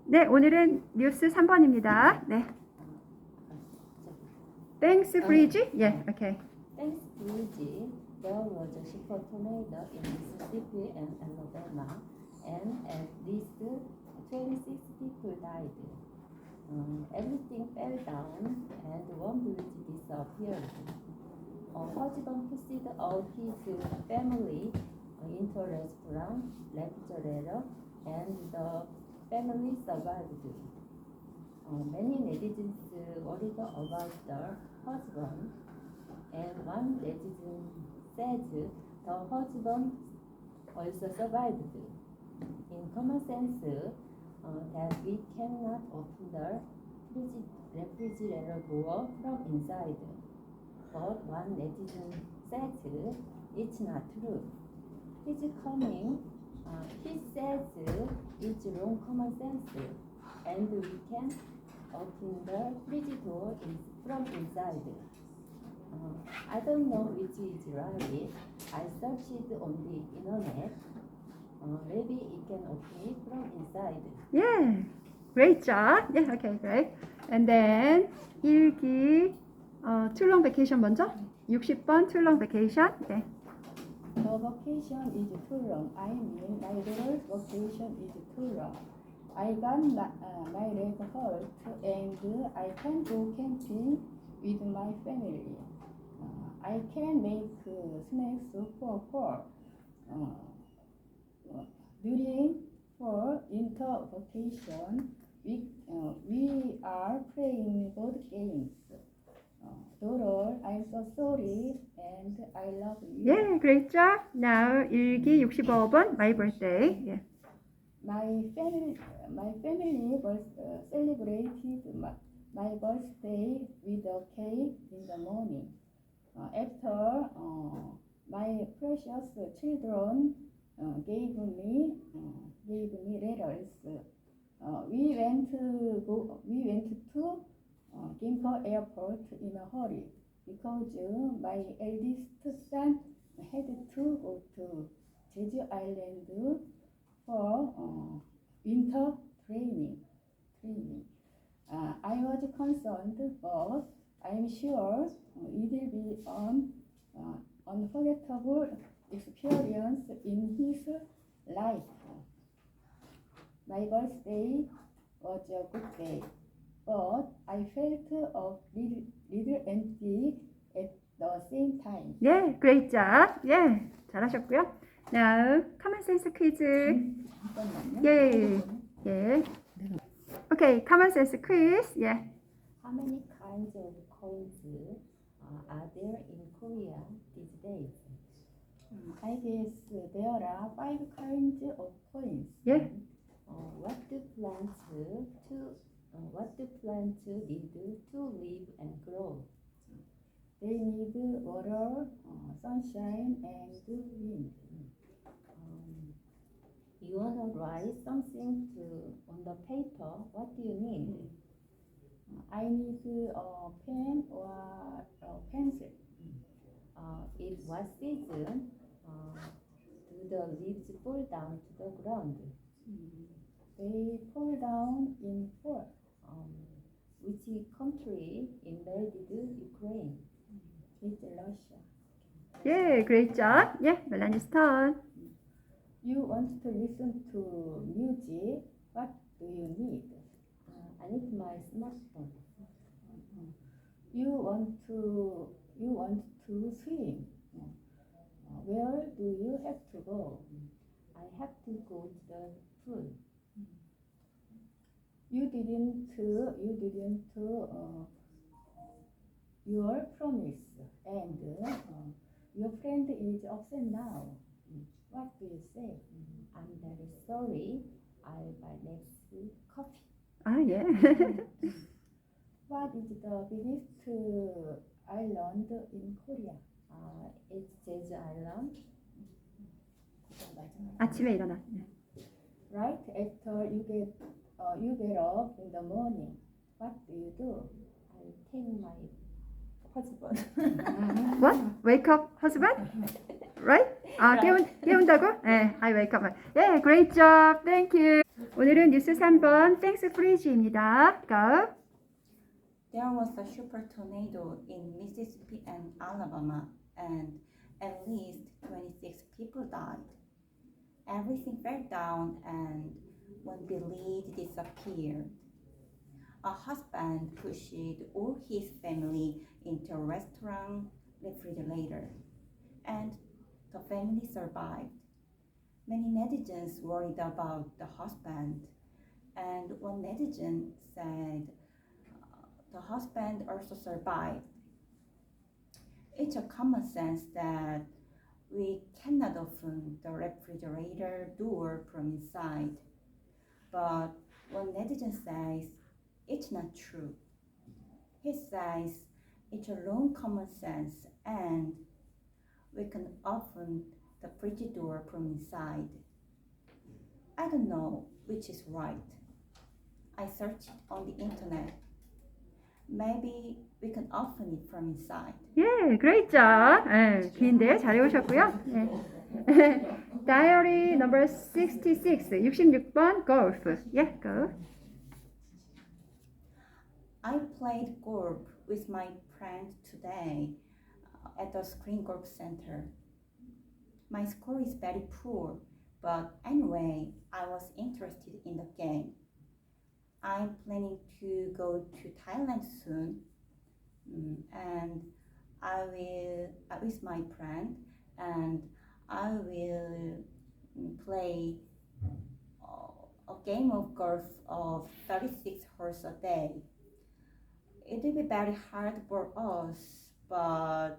네, 오늘은 뉴스 3번입니다. 네. Thanks, Bridge. Yeah, okay. Thanks, Bridge. There was a super tornado in Mississippi and Alabama, and at least 26 people died. Everything fell down, and one bridge disappeared. A husband pushed out his family into a restaurant, left the letter, and the family survived. Many netizens worried about the husband, and one netizen said the husband also survived. In common sense, that we cannot open the refrigerator door from inside. But one netizen said it's not true. He's coming. He says it's wrong common sense, and we can open the fridge door from inside. I don't know which is right. I searched on the internet. Maybe it can open it from inside. Yeah, great job. Yeah, okay, great. And then 일기 too long vacation 먼저. 60번 too long vacation. Okay. The vacation is too long. I mean, my daughter's vacation is too long. I got my leg hurt and I can't go camping with my family. I can make snacks for fall. During fall winter vacation, we are playing board games. Daughter, I'm so sorry and I love you. Yeah, great job. Now 일기 65번 my birthday. Yeah. My family celebrated my birthday with a cake in the morning. After my precious children gave me letters. We went to Gimpo Airport in a hurry because my eldest son had to go to Jeju Island for winter training. I was concerned, but I'm sure it will be an unforgettable experience in his life. My birthday was a good day, but I felt a little empty at the same time. Yeah, great job. Yeah, 잘하셨고요. Now common sense quiz. Yeah, yeah. Okay, common sense quiz. Yeah. How many kinds of coins are there in Korea these days? I guess there are 5 kinds of coins. Yeah. What do plants need to live and grow? They need water, sunshine, and wind. You want to write something on the paper. What do you need? I need a pen or a pencil. In what season do the leaves fall down to the ground? They fall down in fall. Which country invaded Ukraine? It's Russia. Yeah, great job. Yeah, Melanie's turn. You want to listen to music. What do you need? I need my smartphone. You want to swim. Where do you have to go? I have to go to the pool. You didn't your promise, and your friend is upset now. What do you say? I'm very sorry. I'll buy next coffee. Ah, yeah. What is the biggest island in Korea? It's Jeju Island. 아침에 일어나. Right after you get up in the morning, what do? I take my husband. What? Wake up, husband? Right? 아, 깨운다고? 네, I wake up. Yeah, great job. Thank you. 오늘은 뉴스 3번 땡스 프리즈입니다. Go. There was a super tornado in Mississippi and Alabama, and at least 26 people died. Everything fell down, and one village disappeared. A husband pushed all his family into a restaurant refrigerator, and the family survived. Many netizens worried about the husband, and one netizen said the husband also survived. It's a common sense that we cannot open the refrigerator door from inside. But one netizen says it's not true. He says it's a wrong common sense and we can open the fridge door from inside. I don't know which is right. I searched on the internet. Maybe we can open it from inside. 예, great job. 예, 긴데 잘 외우셨고요. 예. Diary number 66, 66번 golf. 예, go. I played golf with my friend today at the screen golf center. My score is very poor, but anyway, I was interested in the game. I'm planning to go to Thailand soon, and I will with my friend, and I will play a game of golf of 36 holes a day. It will be very hard for us, but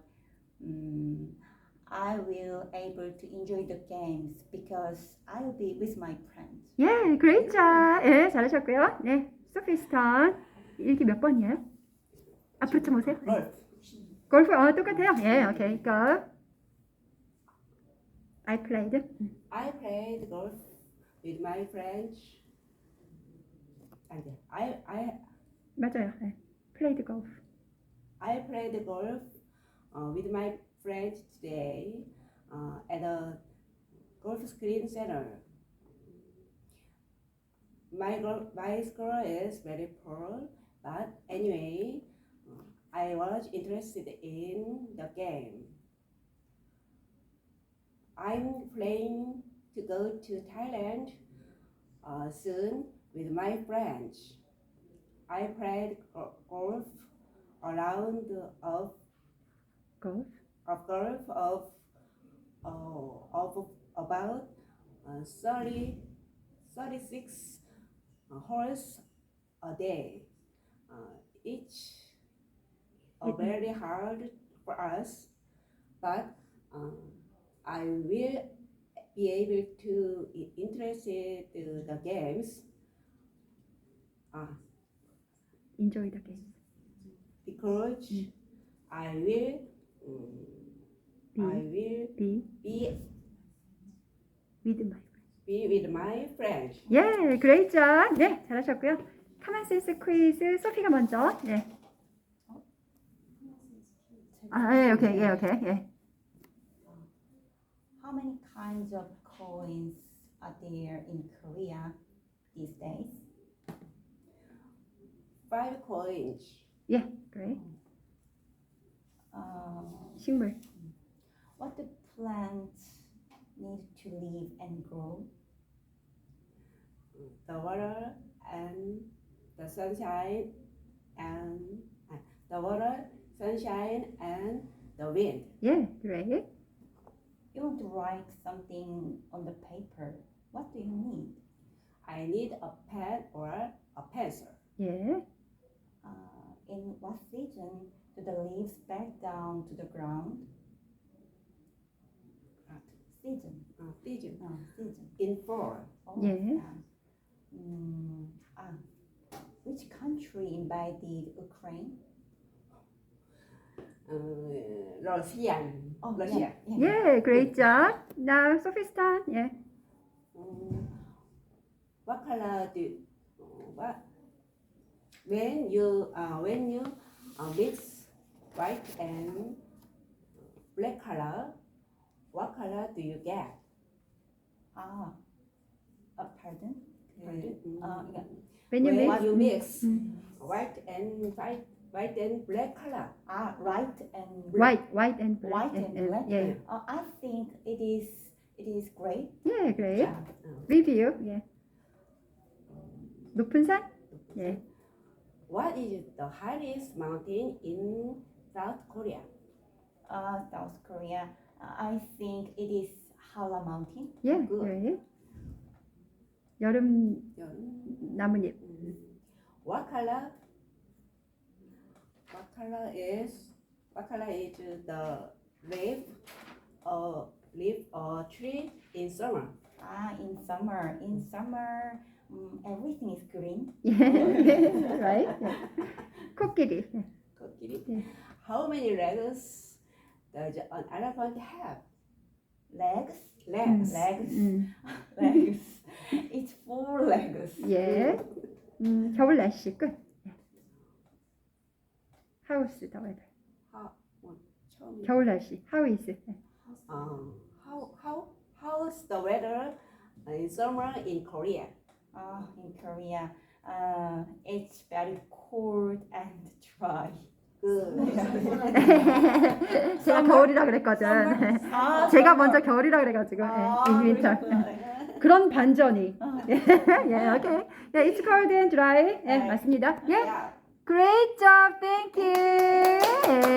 I will able to enjoy the games because I will be with my friends. 예, great job. 예, 잘하셨고요. 네, 소피 스턴. 이게 몇 번이에요? 앞으로 좀 오세요. 골프, 똑같아요. 예, 오케이, go. I played. I played golf with my friends. And 맞아요. 예. Played golf. I played golf with my friends today at a golf screen center. My score is very poor, but anyway, I was interested in the game. I'm planning to go to Thailand soon with my friends. I played golf around of Golf. about 36 holes a day. It's very hard for us, but I will be able to interested the games Enjoy the game. because I will Be be with my friends. with my friends. 예, great job. 네, 잘하셨고요. common sense quiz 소피가 먼저. 예. 예, 오케이, 예, 오케이, 예. How many kinds of coins are there in Korea these days? 5 coins. 예, great. 식물. What do plants need to live and grow? The water and the sunshine and the water, sunshine and the wind. 예, great. You want to write something on the paper. What do you need? I need a pen or a pencil. 예. In what season do the leaves back down to the ground? Season. Season. Season. In fall. Oh, Yeah. Which country invaded Ukraine? Russian. Oh, Russia. 예, great job. Now, 소피 스턴. 예. What color do what when you mix white and black color, what color do you get? Pardon? When you mix. you mix 음. white and black color. White and White and black. White and black. 예. I think it is great. 예, great. 자, Review. 예. 높은 산? 예. What is the highest mountain in South Korea? South Korea. I think it is Halla Mountain. 예, Good. great. 여름 나뭇잎. What color is the leaf or tree in summer? In summer, everything is green. 예. right? 예. 코끼리. 예. 코끼리. 예. How many legs does an elephant have? Legs. Legs. Legs. It's 4 legs. 예. 겨울 날씨 끝. 예. How's the weather? 처음. 겨울 날씨. How is it? 예. How's the weather in summer in Korea? In Korea, it's very cold and dry. Good. 제가 겨울이라 그랬거든. 제가 먼저 겨울이라 그래가지고. in winter. 그런 반전이. 예, 오케이. 예, it's cold and dry. 예, 맞습니다. 예, Yeah. great job, thank you. 예.